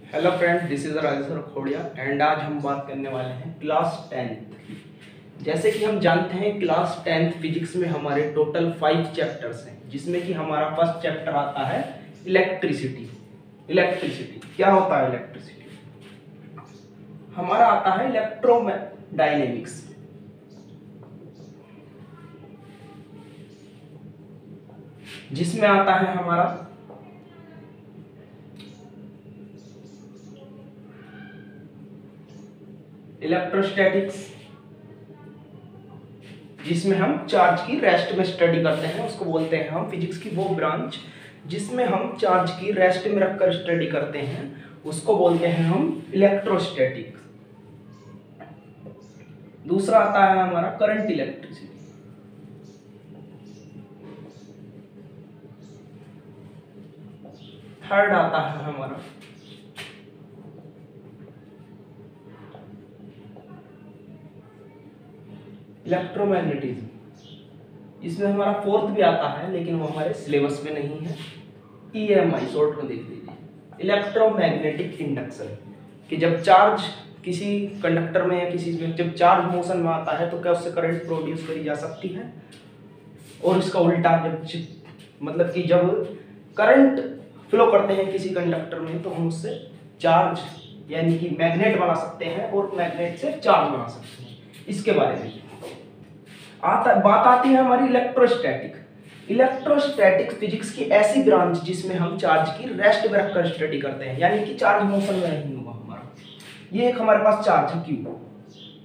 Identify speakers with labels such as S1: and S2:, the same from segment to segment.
S1: Hello friends, this is Rajeshwar Khodiya and आज हम बात करने वाले हैं क्लास 10th। जैसे कि हम जानते हैं क्लास 10th फिजिक्स में हमारे टोटल 5 चैप्टर्स हैं, जिसमें कि हमारा फर्स्ट चैप्टर आता है इलेक्ट्रिसिटी। इलेक्ट्रिसिटी क्या होता है? इलेक्ट्रिसिटी हमारा आता है इलेक्ट्रोडायनेमिक्स, जिसमें आता है हमारा इलेक्ट्रोस्टैटिक्स, जिसमें हम चार्ज की रेस्ट में स्टडी करते हैं। उसको बोलते हैं हम फिजिक्स की वो ब्रांच जिसमें हम चार्ज की रेस्ट में रखकर स्टडी करते हैं, उसको बोलते हैं हम इलेक्ट्रोस्टैटिक्स। दूसरा आता है हमारा करंट इलेक्ट्रिसिटी। थर्ड आता है हमारा इलेक्ट्रोमैग्नेटिज्म। इसमें हमारा फोर्थ भी आता है, लेकिन वो हमारे सिलेबस में नहीं है। EMI शॉर्ट में देख लीजिए, इलेक्ट्रोमैग्नेटिक इंडक्शन, कि जब चार्ज किसी कंडक्टर में या किसी में जब चार्ज मोशन में आता है तो क्या उससे करंट प्रोड्यूस करी जा सकती है, और इसका उल्टा मतलब कि जब करंट फ्लो करते हैं किसी कंडक्टर में तो हम उससे चार्ज यानी कि मैग्नेट बना सकते हैं और मैग्नेट से चार्ज बना सकते हैं। इसके बारे में बात आती है हमारी इलेक्ट्रोस्टैटिक। इलेक्ट्रोस्टैटिक फिजिक्स की ऐसी ब्रांच जिसमें हम चार्ज की रेस्ट में रखकर स्टडी करते हैं, यानी कि चार्ज मोशन में नहीं होगा हमारा। ये एक हमारे पास चार्ज है Q,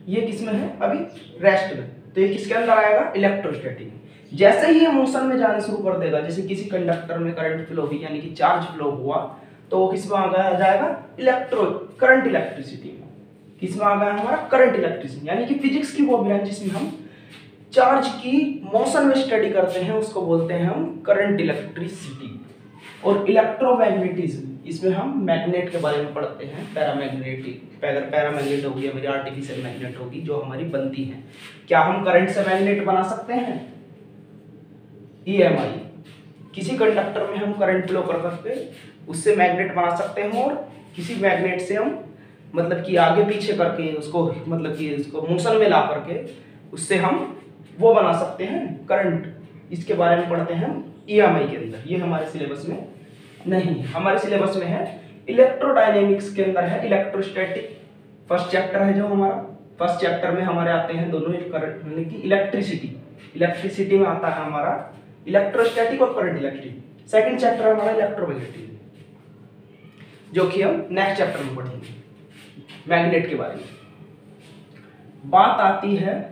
S1: ये किसमें है? अभी रेस्ट में, तो ये किसके अंदर आएगा? इलेक्ट्रोस्टैटिक। जैसे ही ये मोशन में जाना शुरू कर देगा, जैसे किसी कंडक्टर में करंट फ्लो हुई यानी कि चार्ज फ्लो हुआ, तो वो किसमें आ जाएगा? करंट इलेक्ट्रिसिटी में। किसमें आ गया हमारा? Current electricity. यानी कि फिजिक्स की वो ब्रांच जिसमें हम चार्ज की मोशन में स्टडी करते हैं, उसको बोलते हैं हम करंट इलेक्ट्रिसिटी। और इलेक्ट्रोमैग्नेटिज्म, इसमें हम मैग्नेट के बारे में पढ़ते हैं। पैरामैग्नेट होगी या मेरी आर्टिफिशियल मैग्नेट होगी जो हमारी बनती है। क्या हम करंट से मैग्नेट बना सकते हैं? EMI, किसी कंडक्टर में हम करंट फ्लो कर सकते हैं, उससे मैग्नेट बना सकते हैं, और किसी मैग्नेट से हम मतलब कि आगे पीछे करके उसको मतलब कि उसको मोशन में ला करके उससे हम वो बना सकते हैं करंट। इसके बारे में पढ़ते हैं हम EMI के अंदर। ये हमारे सिलेबस में नहीं है, हमारे सिलेबस में है इलेक्ट्रोडायनेमिक्स के अंदर है इलेक्ट्रोस्टैटिक। फर्स्ट चैप्टर है जो हमारा, फर्स्ट चैप्टर में हमारे आते हैं दोनों करंट यानी कि इलेक्ट्रिसिटी। इलेक्ट्रिसिटी में आता है हमारा इलेक्ट्रोस्टैटिक और करंट इलेक्ट्रिक। सेकंड चैप्टर है हमारा इलेक्ट्रोमैग्नेटिज्म, जो कि हम नेक्स्ट चैप्टर में पढ़ेंगे मैग्नेट के बारे में। बात आती है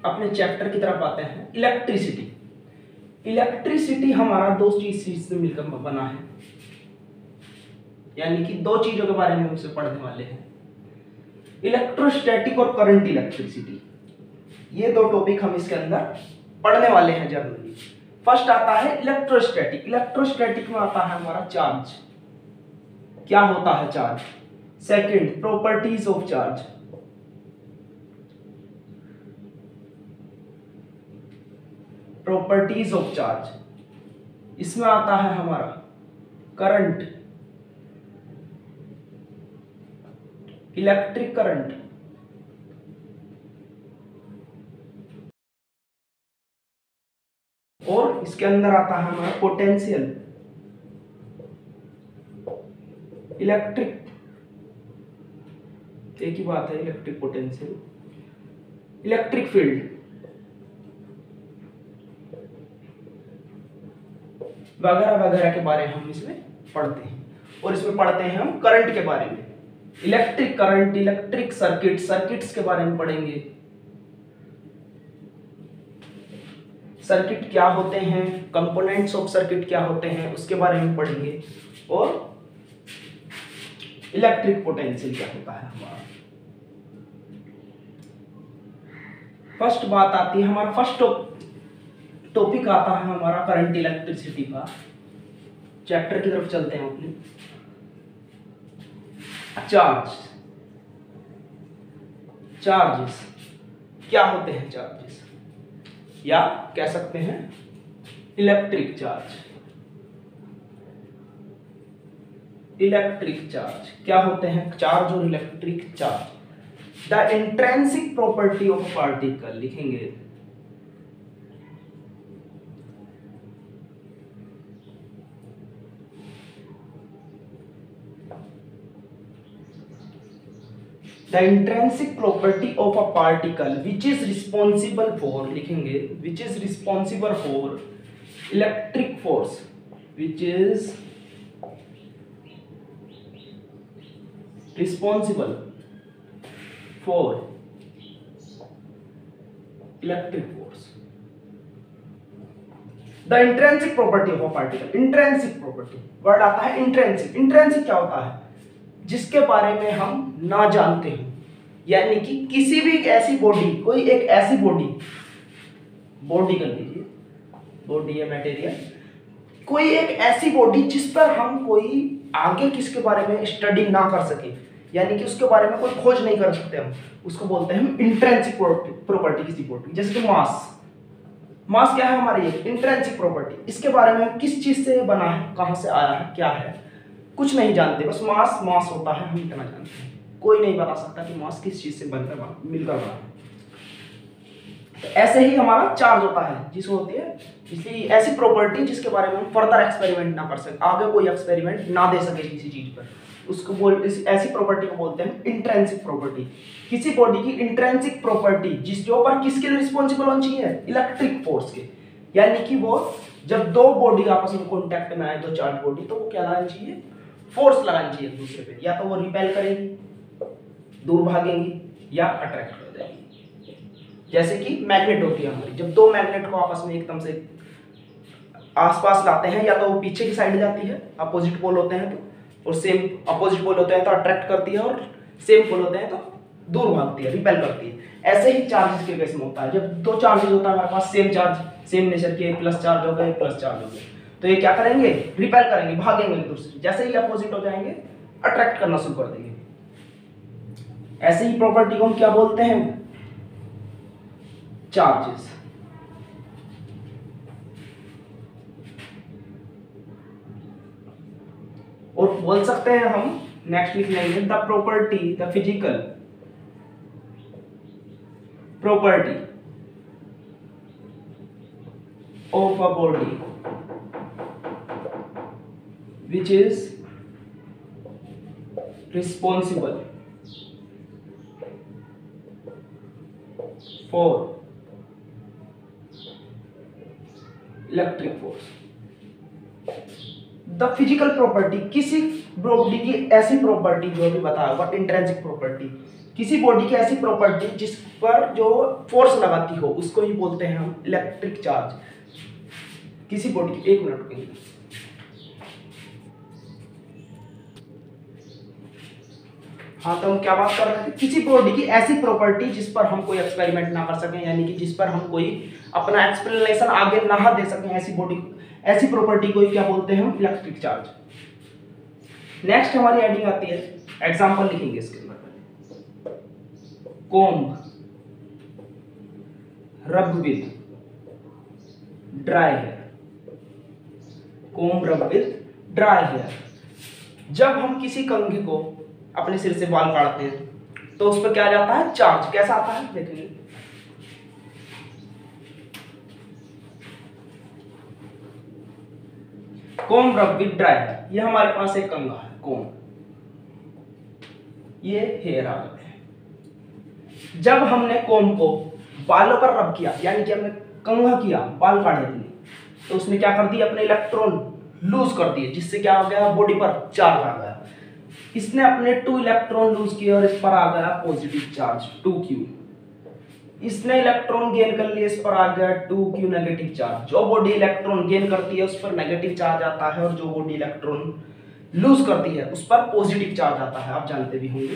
S1: अपने चैप्टर की तरफ आते हैं इलेक्ट्रिसिटी। इलेक्ट्रिसिटी हमारा दो चीज से मिलकर बना है, यानी कि दो चीजों के बारे में हम इसे पढ़ने वाले हैं, इलेक्ट्रोस्टैटिक और करंट इलेक्ट्रिसिटी। ये दो टॉपिक हम इसके अंदर पढ़ने वाले हैं जनरली। फर्स्ट आता है इलेक्ट्रोस्टैटिक। इलेक्ट्रोस्टैटिक में आता है हमारा चार्ज, क्या होता है charge. Second, properties of charge. Properties of charge, इसमें आता है हमारा करंट, इलेक्ट्रिक करंट, और इसके अंदर आता है हमारा पोटेंशियल, इलेक्ट्रिक, एक ही बात है, इलेक्ट्रिक पोटेंशियल, इलेक्ट्रिक फील्ड वगैरह वगैरह के बारे में हम इसमें पढ़ते हैं। और इसमें पढ़ते हैं हम करंट के बारे में, electric current, electric circuit, circuits के बारे में पढ़ेंगे। सर्किट क्या होते हैं, कंपोनेंट्स ऑफ सर्किट क्या होते हैं, उसके बारे में पढ़ेंगे। और इलेक्ट्रिक पोटेंशियल क्या होता है हमारा। फर्स्ट बात आती है हमारा, फर्स्ट टॉपिक आता है हमारा करंट इलेक्ट्रिसिटी का। चैप्टर की तरफ चलते हैं अपने। चार्जेस क्या होते हैं? चार्जेस या कह सकते हैं इलेक्ट्रिक चार्ज। इलेक्ट्रिक चार्ज क्या होते हैं? चार्ज और electric charge. The intrinsic property of particle लिखेंगे the intrinsic property of a particle which is responsible for लिखेंगे which is responsible for electric force which is responsible for electric force. The intrinsic property of a particle, intrinsic property word आता है intrinsic। intrinsic क्या होता है? जिसके बारे में हम ना जानते हो, यानी कि किसी भी ऐसी बॉडी, कोई एक ऐसी बॉडी कर लीजिए, बॉडी या मटेरियल, कोई एक ऐसी बॉडी जिस पर हम कोई आगे किसके बारे में स्टडी ना कर सके, यानी कि उसके बारे में कोई खोज नहीं कर सकते, हम उसको बोलते हैं हम इंट्रिंसिक प्रॉपर्टी किसी बॉडी। जैसे कि मास क्या है हमारी इंट्रिंसिक प्रॉपर्टी, इसके बारे में हम किस चीज से बना है, कहां से आया है, क्या है, कुछ नहीं जानते, बस मास होता है, हम इतना जानते हैं। कोई नहीं बता सकता कि मास किस चीज से मिलकर बना है। तो ऐसे ही हमारा चार्ज होता है, जिसको होती है इसलिए ऐसी प्रॉपर्टी जिसके बारे में हम फर्दर एक्सपेरिमेंट ना कर सके, आगे कोई एक्सपेरिमेंट ना दे सके किसी चीज पर, उसको ऐसी प्रॉपर्टी को बोलते हैं इंट्रिंसिक प्रॉपर्टी। किसी बॉडी की इंट्रिंसिक प्रॉपर्टी जिस जो पर किसके लिए रिस्पॉन्सिबल होनी चाहिए, इलेक्ट्रिक फोर्स के, यानी कि वो जब दो बॉडी आपस में कॉन्टैक्ट में आए, दो चार्ज बॉडी, तो वो क्या लगानी चाहिए, फोर्स लगानी चाहिए दूसरे पे, या तो वो रिपेल करेगी, दूर भागेंगी, या अट्रैक्ट कर जाएंगी। जैसे कि मैग्नेट होती है हमारी, जब दो मैग्नेट को आपस में एकदम से आसपास लाते हैं, या तो वो पीछे की साइड जाती है, अपोजिट पोल होते हैं तो, और सेम अपोजिट पोल होते हैं तो अट्रैक्ट करती है, और सेम पोल होते हैं तो दूर भागती है, रिपेल करती है। ऐसे ही चार्जेस के केस में होता है, जब दो चार्जेस होता है हमारे पास, सेम चार्ज, सेम नेचर के, प्लस चार्ज हो गए, प्लस चार्ज हो गए, तो ये क्या करेंगे, रिपेल करेंगे, भागेंगे दूसरे, जैसे ही अपोजिट हो जाएंगे अट्रैक्ट करना शुरू कर देंगे। ऐसे ही प्रॉपर्टी को हम क्या बोलते हैं, चार्जेस। और बोल सकते हैं हम, नेक्स्ट लिख लेंगे, the property, the physical property of a body which is responsible for electric force। The physical property, किसी बॉडी की ऐसी प्रॉपर्टी, जो भी बताया हुआ इंट्रिंसिक प्रॉपर्टी, किसी बॉडी की ऐसी प्रॉपर्टी जिस पर जो फोर्स लगाती हो, उसको ही बोलते हैं हम इलेक्ट्रिक चार्ज। किसी बॉडी की, एक मिनट के लिए, हाँ, तो हम क्या बात कर रहे थे, किसी बॉडी की ऐसी प्रॉपर्टी जिस पर हम कोई एक्सपेरिमेंट ना कर सकें, यानी कि जिस पर हम कोई अपना एक्सप्लेनेशन आगे ना दे सकें, ऐसी बॉडी, ऐसी प्रॉपर्टी को क्या बोलते हैं हम, इलेक्ट्रिक चार्ज। नेक्स्ट हमारी हेडिंग आती है, एग्जांपल लिखेंगे इसके अंदर, कोम्ब रब विद ड्राई हेयर, कोम्ब रब विद ड्राई हेयर। जब हम किसी कंघी को अपने सिर से बाल काटते हैं तो उस पर क्या जाता है, चार्ज। कैसा आता है देखेंगे, कोम्ब रब विद ड्राई हेयर, ये हमारे पास एक कंघा है, कोम्ब, ये हेयर आ गए हैं। जब हमने कोम्ब को बालों पर रब किया, यानी कि हमने कंघा किया बाल काटने के लिए, तो उसने क्या कर दिया, अपने इलेक्ट्रॉन लूज कर दिए, जिससे क्या हो गया, बॉडी पर चार्ज आ गया। इसने अपने 2 इलेक्ट्रॉन लूज किए और इस पर आ गया पॉजिटिव चार्ज 2q। इसने इलेक्ट्रॉन गेन कर लिए, इस पर आ गया 2q नेगेटिव चार्ज। जो बॉडी इलेक्ट्रॉन गेन करती है उस पर नेगेटिव चार्ज आता है, और जो बॉडी इलेक्ट्रॉन लूज करती है उस पर पॉजिटिव चार्ज आता है। आप जानते भी होंगे,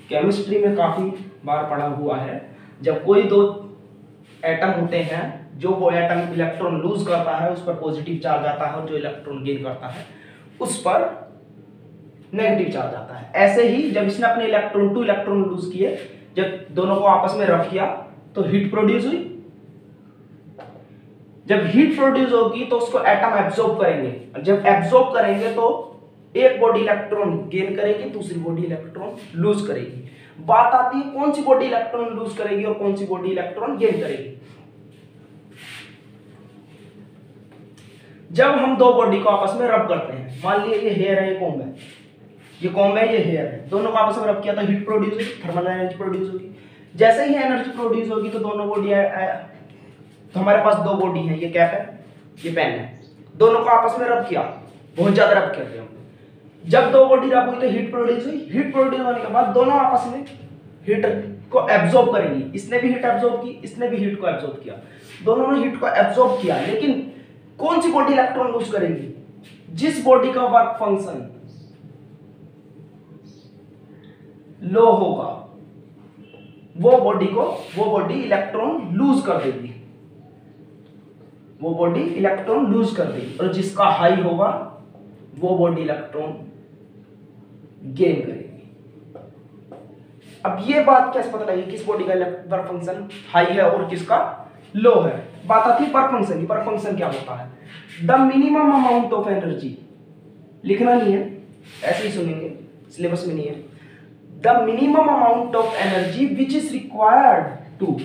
S1: केमिस्ट्री में काफी बार पढ़ा हुआ है, जब कोई दो एटम होते हैं, जो वो एटम इलेक्ट्रॉन लूज करता है उस पर पॉजिटिव चार्ज आता है, और जो इलेक्ट्रॉन गेन करता है उस पर नेगेटिव चार्ज आता है। ऐसे ही जब इसने अपने 2 इलेक्ट्रॉन लूज किए, जब दोनों को आपस में रब किया तो हीट प्रोड्यूस हुई। जब हीट प्रोड्यूस होगी तो उसको एटम एब्जॉर्ब करेंगे, जब एब्जॉर्ब करेंगे तो एक बॉडी इलेक्ट्रॉन गेन करेगी, दूसरी बॉडी इलेक्ट्रॉन लूज करेगी। बात आती है कौन सी बॉडी इलेक्ट्रॉन लूज करेगी और कौन सी बॉडी इलेक्ट्रॉन गेन करेगी। जब हम दो बॉडी को आपस में रब करते हैं, मान लीजिए ये हेयर है, ये कॉम्ब है, ये कॉम्ब है, ये हेयर है, दोनों को आपस में रब किया तो हीट प्रोड्यूस होगी, थर्मल एनर्जी प्रोड्यूस होगी। जैसे ही एनर्जी प्रोड्यूस होगी तो दोनों बॉडी, तो हमारे पास दो बॉडी है, ये कैप है, ये पेन है, दोनों को आपस में रब किया, बहुत ज्यादा रब कर दिया। जब दो बॉडी रब हुई तो हीट प्रोड्यूस हुई, हीट प्रोड्यूस होने के बाद दोनों आपस में हीट को एब्जॉर्ब करेंगी। इसने भी हीट एब्जॉर्ब की, इसने भी हीट को एब्जॉर्ब किया, दोनों ने हीट को एब्जॉर्ब किया। लेकिन कौन सी बॉडी इलेक्ट्रॉन लूज करेगी? जिस बॉडी का वर्क फंक्शन लो होगा वो बॉडी इलेक्ट्रॉन लूज कर देगी, वो बॉडी इलेक्ट्रॉन लूज कर देगी। और जिसका हाई होगा वो बॉडी इलेक्ट्रॉन गेन करेगी। अब ये बात कैसे पता लगेगी किस बॉडी का वर्क फंक्शन हाई है और किसका लो है? बात आती है वर्क फंक्शन की। वर्क फंक्शन क्या होता है? The minimum amount of energy, लिखना नहीं है, ऐसे ही सुनेंगे, सिलेबस में नहीं है। The minimum amount of energy which is required to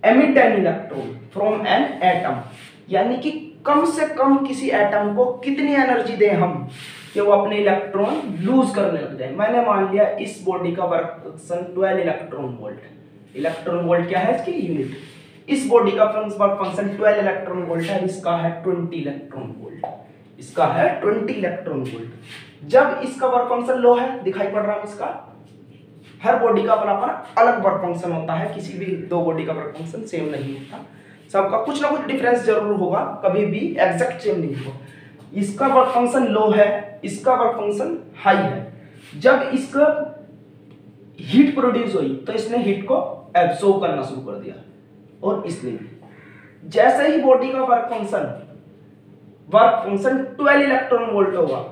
S1: emit an electron from an atom, यानी कि कम से कम किसी एटम को कितनी एनर्जी दें हम कि वो अपने इलेक्ट्रॉन लूज करने लग जाए। मैंने मान लिया इस बॉडी का work function 12 electron volt. Electron volt क्या है इसकी यूनिट। इस बॉडी का वर्क फंक्शन 12 इलेक्ट्रॉन वोल्ट है, इसका है 20 इलेक्ट्रॉन वोल्ट, इसका है 20 इलेक्ट्रॉन वोल्ट। जब इसका वर्क फंक्शन लो है, दिखाई पड़ रहा है इसका, हर बॉडी का अपना अपना अलग वर्क फंक्शन होता है, किसी भी दो बॉडी का वर्क फंक्शन सेम नहीं होता, सबका कुछ ना कुछ डिफरेंस जरूर होगा, कभी भी एग्जैक्ट सेम नहीं होगा। इसका वर्क फंक्शन लो है, इसका वर्क फंक्शन हाई है। जब इसका हीट प्रोड्यूस हुई तो इसने हीट को एब्सॉर्ब करना शुरू कर दिया, और इसने जैसे ही बॉडी का वर्क फंक्शन 12 इलेक्ट्रॉन वोल्ट होगा,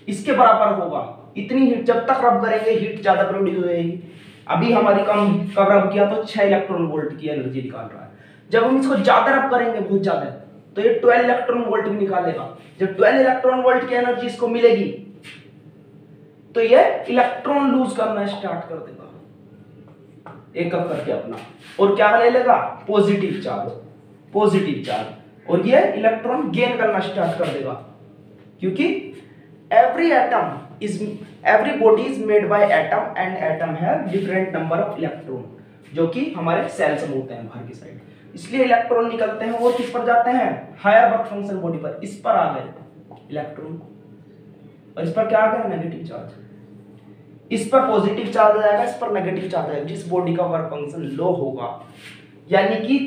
S1: इसके बराबर होगा, इतनी हीट जब तक रब करेंगे हीट ज्यादा प्रोड्यूस होगी। अभी हमारी कब रब किया तो 6 इलेक्ट्रॉन वोल्ट की एनर्जी निकाल रहा है। जब हम इसको ज्यादा रब करेंगे, बहुत ज्यादा, तो ये 12 इलेक्ट्रॉन वोल्ट भी निकालेगा। जब 12 इलेक्ट्रॉन वोल्ट की एनर्जी इसको मिलेगी तो ये इलेक्ट्रॉन लूज करना स्टार्ट कर देगा एक एक करके अपना, और क्या ले लेगा? पॉजिटिव चार्ज, और ये इलेक्ट्रॉन गेन करना स्टार्ट कर देगा, क्योंकि every body is made by atom and atom have different number of electron, जो कि हमारे सेल्स में होते हैं बाहर की साइड। इसलिए इलेक्ट्रॉन निकलते हैं और किस पर जाते हैं? हायर वर्क फंक्शन बॉडी पर। इस पर आ गए इलेक्ट्रॉन और इस पर क्या आ गया? Negative charge. इस पर पॉजिटिव चार्ज आ जाएगा, इस पर नेगेटिव चार्ज आएगा। जिस बॉडी का वर्क फंक्शन लो होगा, यानी कि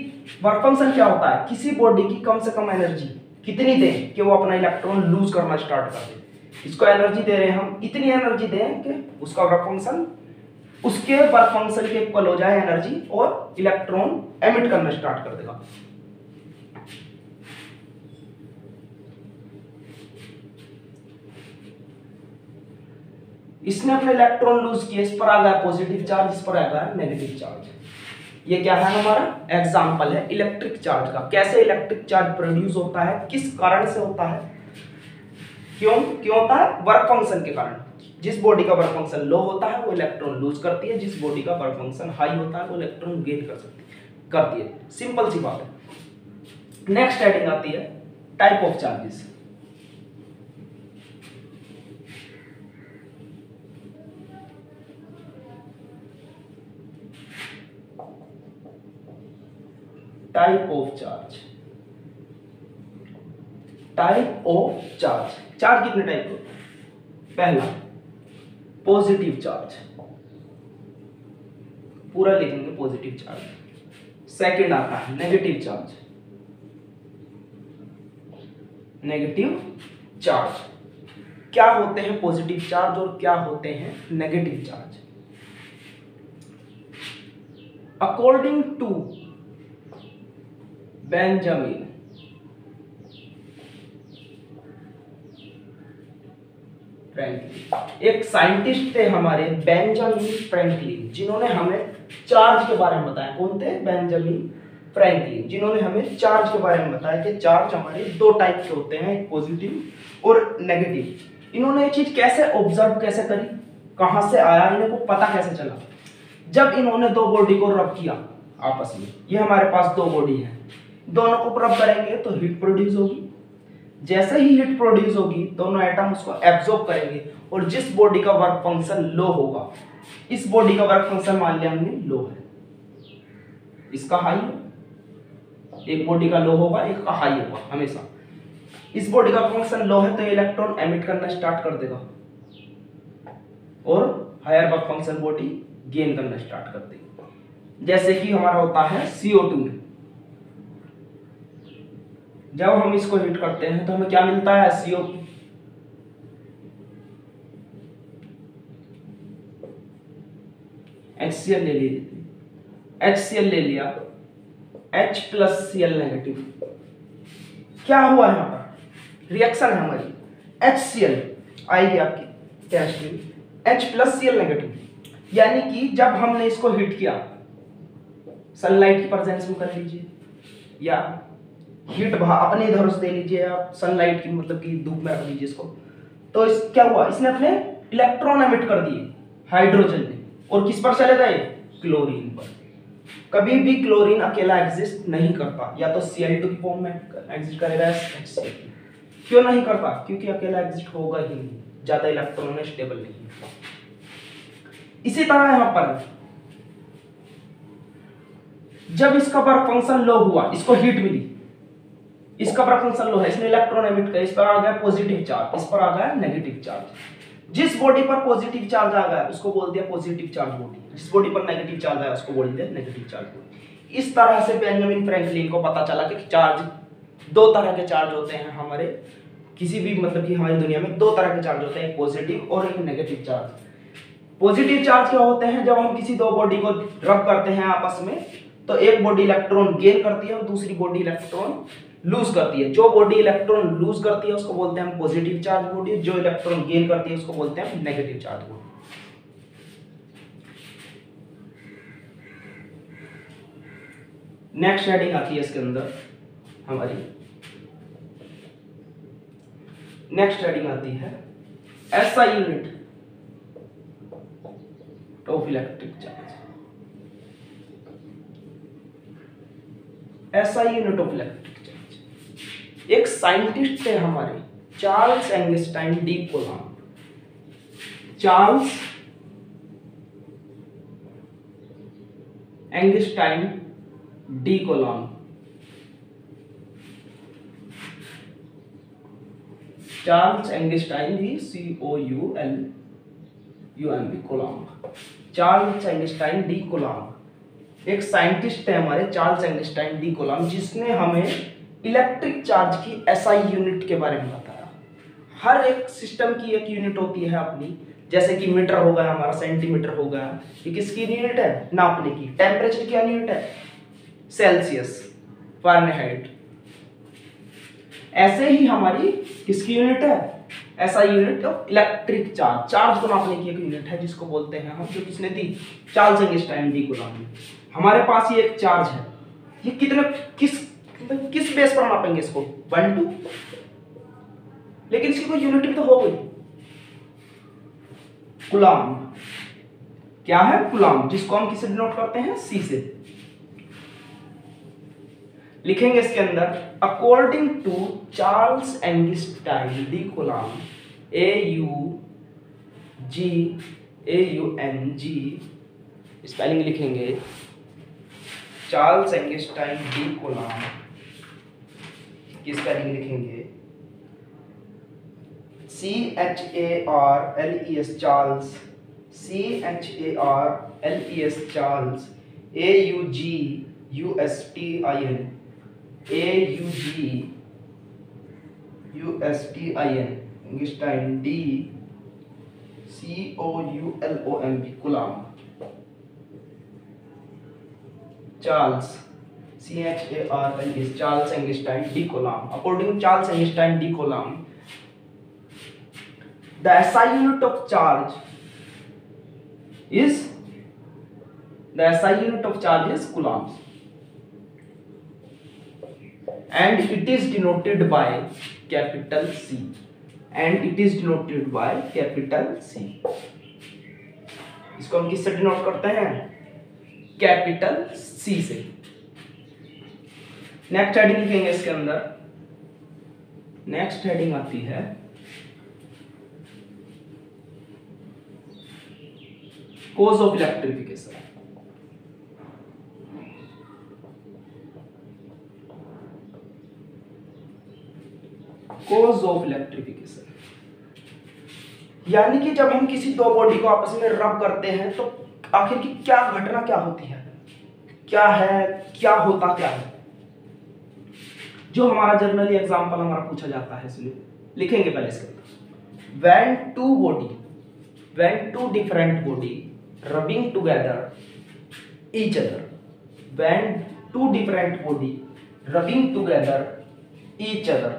S1: वर्क फंक्शन क्या होता है? किसी बॉडी की कम से कम एनर्जी कितनी दें कि वो अपना इलेक्ट्रॉन लूज करना स्टार्ट कर दे। इसको एनर्जी दे रहे हैं हम, इतनी एनर्जी दें कि उसका वर्क फंक्शन उसके वर्क फंक्शन के इक्वल हो जाए एनर्जी, और इलेक्ट्रॉन एमिट करना स्टार्ट कर देगा। इसने अपने इलेक्ट्रॉन लूज किए, इस पर आ गया पॉजिटिव चार्ज, इस पर आ गया नेगेटिव चार्ज। ये क्या है? हमारा एग्जाम्पल है इलेक्ट्रिक चार्ज का। कैसे इलेक्ट्रिक चार्ज प्रोड्यूस होता है, किस कारण से होता है, क्यों होता है? वर्क फंक्शन के कारण। जिस बॉडी का वर्क फंक्शन लो होता है वो इलेक्ट्रॉन लूज करती है, जिस बॉडी का वर्क फंक्शन हाई होता है वो इलेक्ट्रॉन गेन करती है। सिंपल सी बात है। नेक्स्ट हेडिंग आती है type of charges. Type of charge. Type of charge. Charge कितने टाइप के? पहला पॉजिटिव चार्ज, पूरा लिखेंगे पॉजिटिव चार्ज। सेकंड आता है नेगेटिव चार्ज। नेगेटिव चार्ज क्या होते हैं? पॉजिटिव चार्ज और क्या होते हैं negative charge? According to Benjamin Franklin, एक साइंटिस्ट थे हमारे बेंजामिन फ्रैंकलिन, जिन्होंने हमें चार्ज के बारे में बताया। कौन थे? बेंजामिन फ्रैंकलिन, जिन्होंने हमें चार्ज के बारे में बताया कि चार्ज हमारे दो टाइप के होते हैं, एक पॉजिटिव और नेगेटिव। इन्होंने ये चीज कैसे ऑब्जर्व कैसे करी, कहां से आया, इनको पता कैसे चला? जब इन्होंने दो बॉडी को रब किया आपस में, ये हमारे पास दो बॉडी है, दोनों को रब करेंगे तो हीट प्रोड्यूस होगी। जैसे ही हीट प्रोड्यूस होगी दोनों एटम उसको एब्जॉर्ब करेंगे, और जिस बॉडी का वर्क फंक्शन लो होगा, इस बॉडी का वर्क फंक्शन मान लिया हमने लो है, इसका हाई है, एक बॉडी का लो होगा एक का हाई होगा हमेशा। इस बॉडी का फंक्शन लो है तो इलेक्ट्रॉन एमिट करना स्टार्ट कर देगा, और higher work function body gain करना स्टार्ट कर देगी। जैसे कि हमारा होता है CO2 में, जब हम इसको हीट करते हैं तो हमें क्या मिलता है? CO2। HCl ले लीजिए, HCl ले लिया, H प्लस Cl नेगेटिव, क्या हुआ यहाँ पर? रिएक्शन है हमारी, HCl आएगी आपकी टेस्ट में, H प्लस Cl नेगेटिव, यानी कि जब हमने इसको हीट किया, सनलाइट की प्रेजेंस में कर लीजिए, या हीट अपने इधर से दे लीजिए आप, सनलाइट की मतलब कि धूप में रख लीजिए इसको, तो इस क्या हुआ? इसने अपने इलेक्ट्रॉन एमिट कर दिए हाइड्रोजन ने, और किस पर चले गए? क्लोरीन पर। कभी भी क्लोरीन अकेला एग्जिस्ट नहीं करता, या तो Cl2 की फॉर्म में एग्जिस्ट करेगा या HCl। क्यों नहीं करता? क्योंकि अकेला एग्जिस्ट होगा ही नहीं, ज्यादा इलेक्ट्रॉन है, स्टेबल नहीं। इसी तरह यहां पर जब इसका वर्क फंक्शन लो हुआ, इसको हीट मिली, इसका वर्क फंक्शन लो है, इसने इलेक्ट्रॉन एमिट किया, इस पर आ गया पॉजिटिव चार्ज, इस पर आ गया नेगेटिव चार्ज। जिस बॉडी पर पॉजिटिव चार्ज आ गया उसको बोल दिया पॉजिटिव चार्ज बॉडी, जिस बॉडी पर नेगेटिव चार्ज आया उसको बोल दिया नेगेटिव चार्ज बॉडी। इस तरह से बेंजामिन फ्रैंकलिन को पता चला कि चार्ज, दो तरह के चार्ज होते हैं हमारे किसी भी मतलब कि हमारी दुनिया में दो तरह के चार्ज होते हैं, एक पॉजिटिव और एक नेगेटिव चार्ज। पॉजिटिव चार्ज क्या होते हैं? जब हम किसी दो बॉडी को रब करते हैं आपस में, तो एक बॉडी इलेक्ट्रॉन गेन करती है और दूसरी बॉडी इलेक्ट्रॉन लूज करती है। जो बॉडी इलेक्ट्रॉन लूज करती है उसको बोलते हैं हम पॉजिटिव चार्ज बॉडी, जो इलेक्ट्रॉन गेन करती है उसको बोलते हैं negative charge body. Next heading आती है इसके अंदर हमारी, नेक्स्ट हेडिंग आती है SI unit of electric charge. SI unit of electric charge, एक साइंटिस्ट है हमारे Charles Augustin de Coulomb. Charles Augustin de Coulomb, Charles Augustin de COULUMB, Coulomb, Charles Augustin de Coulomb एक साइंटिस्ट है हमारे, Charles Augustin de Coulomb, जिसने हमें electric charge की SI unit के बारे में बताया। हर एक सिस्टम की एक यूनिट होती है अपनी, जैसे कि मीटर हो गया हमारा, सेंटीमीटर हो गया, ये किसकी यूनिट है? नापने की। टेम्परेचर की यूनिट है सेल्सियस, फ़ारेनहाइट। ऐसे ही हमारी किसकी यूनिट है? SI unit of electric charge, charge को नापने की एक यूनिट है जिसको बोलते हैं हम, जो किसने दी? चार्ल्स एंगस्टाइन डी कूलम्ब ने। हमारे पास ये एक चार्ज है, ये कितने किस बेस पर नापेंगे इसको? 1 2, लेकिन इसकी कोई यूनिट भी तो हो गई, कूलम्ब। क्या है? कूलम्ब, जिसको हम किससे डिनोट करते हैं? C से। लिखेंगे इसके अंदर according to Charles Augustin de Coulomb, AUNG, spelling लिखेंगे चार्ल्स एंगस्टाइन डी कूलम्ब की स्पेलिंग लिखेंगे CHARLES, Charles, CHARLES, Charles, AUGUSTIN, Augustin de COULOMB, Coulomb. Charles CHARLES, Charles Augustin de Coulomb. According to Charles Einstein D. Coulomb, the SI unit of charge is coulombs, and it is denoted by capital C, and it is denoted by capital C. इसको हम किससे denote करते हैं? Capital C से। Next heading लिखेंगे इसके अंदर। Next heading आती है cause of electrification. Cause of electrification यानी कि जब हम किसी दो बॉडी को आपस में रब करते हैं तो आखिर की क्या घटना क्या होती है, क्या है, क्या होता क्या है, जो हमारा जनरली एग्जांपल हमारा पूछा जाता है। इसलिए लिखेंगे पहले इसके अंदर, when two different body rubbing together each other, when two different body rubbing together each other,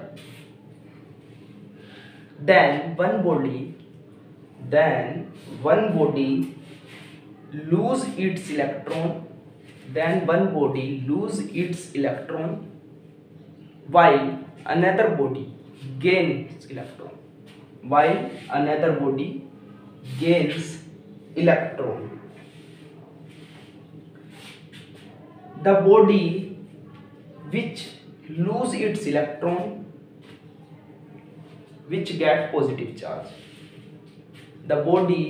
S1: then one body lose its electron, while another body gains electron. The body which lose its electron which get positive charge. The body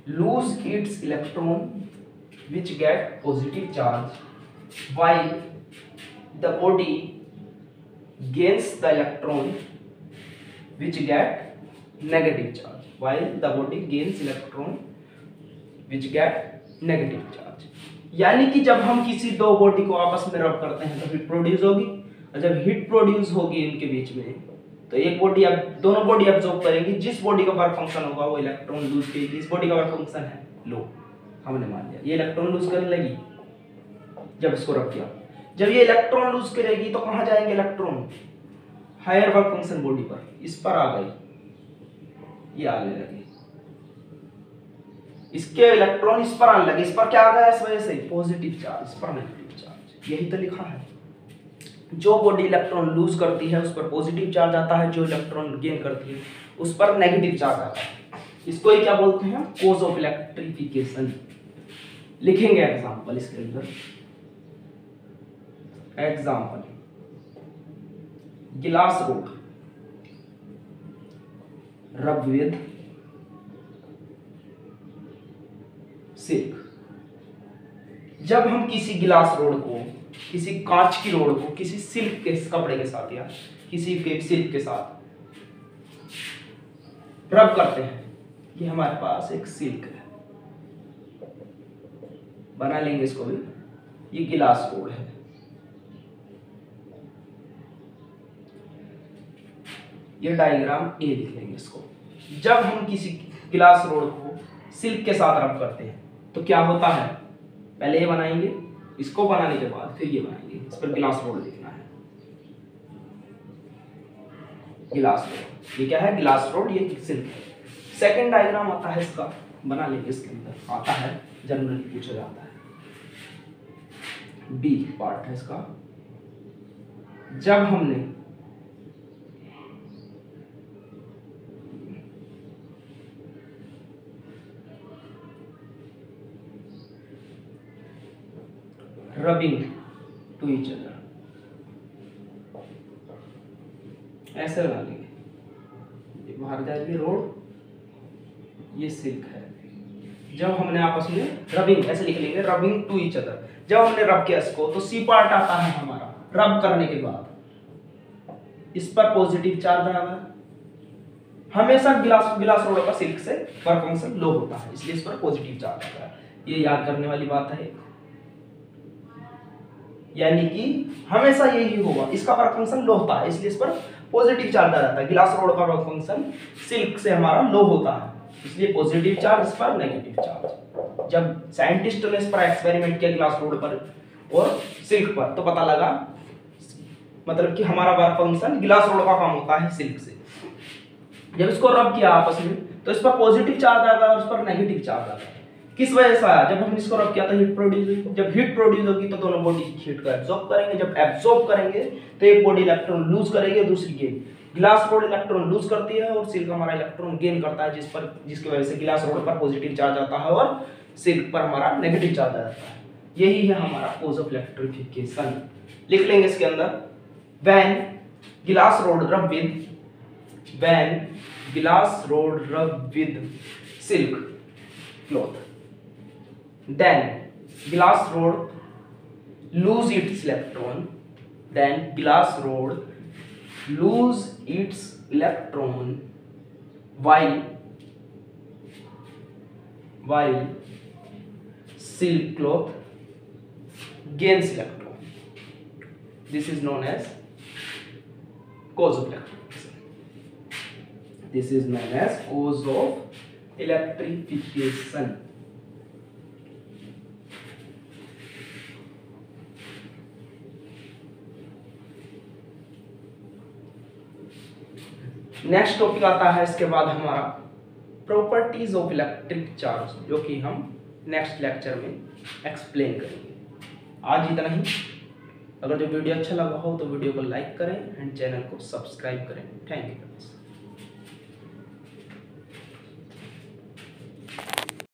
S1: lose its electron which get positive charge, while the body gains the electron which get negative charge. यानी कि जब हम किसी दो body को आपस में रब करते हैं तो हीट प्रोड्यूस होगी, और जब हीट प्रोड्यूस होगी इनके बीच में तो एक बॉडी, अब दोनों बॉडी एब्जॉर्ब करेंगी। जिस बॉडी का वर्क फंक्शन होगा वो इलेक्ट्रॉन लूज करेगी। इस बॉडी का वर्क फंक्शन है लो, हमने मान लिया ये इलेक्ट्रॉन लूज करने लगी जब इसको रब किया। जब ये इलेक्ट्रॉन लूज करेगी तो कहां जाएंगे electron? Higher work function body पर, इस पर आ गई, ये आने लगी, इसके इलेक्ट्रॉन इस पर आने लगे। इस पर क्या आ गया? इस वजह से पॉजिटिव चार्ज, इस पर नेगेटिव चार्ज। यही तो लिखा है, जो बॉडी इलेक्ट्रॉन लूज करती है उस पर पॉजिटिव चार्ज आता है, जो इलेक्ट्रॉन गेन करती है उस पर नेगेटिव चार्ज आता है। इसको ही क्या बोलते हैं? Cause of electrification. लिखेंगे एग्जांपल इसके अंदर। एग्जांपल, गिलास रोड रब विद सिल्क। जब हम किसी गिलास रोड को, किसी कांच की रोड को किसी सिल्क के कपड़े के साथ या किसी के सिल्क के साथ रब करते हैं, ये हमारे पास एक सिल्क है, बना लेंगे इसको भी, ये गिलास रोड है। ये डायग्राम ए लिख लेंगे इसको। जब हम किसी गिलास रोड को सिल्क के साथ रब करते हैं तो क्या होता है? पहले ये बनाएंगे, इसको बनाने के बाद फिर ये बनाएंगे। इस पर गिलास रोड लिखना है, गिलास रोड। ये क्या है? गिलास रोड, ये सिल्क है। सेकंड डायग्राम आता है इसका, बना लेंगे। इसके अंदर आता है, जनरली पूछा जाता है, बी पार्ट है इसका। जब हमने rubbing to each other, ऐसे बना लेंगे। बाहर जाएगी रोड, ये सिल्क है। जब हमने आपस में रबिंग, ऐसे लिख लेंगे, रबिंग टू ईच अदर। जब हमने रब किया इसको तो सी पार्ट आता है हमारा। रब करने के बाद इस पर पॉजिटिव चार्ज आएगा। हमेशा गिलास रोड का सिल्क से वर्क फंक्शन लो होता है, इसलिए इस पर पॉजिटिव चार्ज आता है। ये याद करने वाली बात है, यानी कि हमेशा यही होगा, इसका वर्क फंक्शन लो होता है इसलिए इस पर पॉजिटिव चार्ज आ जाता है। गिलास रोड का वर्क फंक्शन सिल्क से हमारा लो होता है, इसलिए पॉजिटिव चार्ज, इस पर नेगेटिव चार्ज। जब साइंटिस्ट ने इस पर एक्सपेरिमेंट किया गिलास रोड पर और सिल्क पर, तो पता लगा मतलब कि हमारा वर्क फंक्शन गिलास रोड का काम होता है सिल्क से। जब इसको रब किया आपस में तो इस पर पॉजिटिव चार्ज आता है और इस पर नेगेटिव चार्ज आता है। किस वजह से आया? जब हम इसको रब किया था हीट प्रोड्यूस हुई। जब हीट प्रोड्यूस होगी तो दोनों बॉडी हीट को एब्जॉर्ब करेंगे। जब एब्जॉर्ब करेंगे तो एक बॉडी इलेक्ट्रॉन लूज करेगी, दूसरी gain. Glass rod electron lose करती है और सिल्क हमारा इलेक्ट्रॉन गेन करता है, जिसकी वजह से ग्लास रोड पर पॉजिटिव चार्ज आता है और सिल्क पर हमारा नेगेटिव चार्ज आ जाता है। यही है हमारा कोज ऑफ इलेक्ट्रिफिकेशन। लिख लेंगे इसके अंदर, व्हेन ग्लास रोड रब with silk cloth, then glass rod lose its electron, while silk cloth gains electron. This is known as cause of electrification. Next topic आता है इसके बाद हमारा प्रॉपर्टीज ऑफ इलेक्ट्रिक चार्ज, जो कि हम नेक्स्ट लेक्चर में एक्सप्लेन करेंगे। आज इतना ही। अगर जो वीडियो अच्छा लगा हो तो वीडियो को लाइक करें एंड चैनल को सब्सक्राइब करें। Thank you.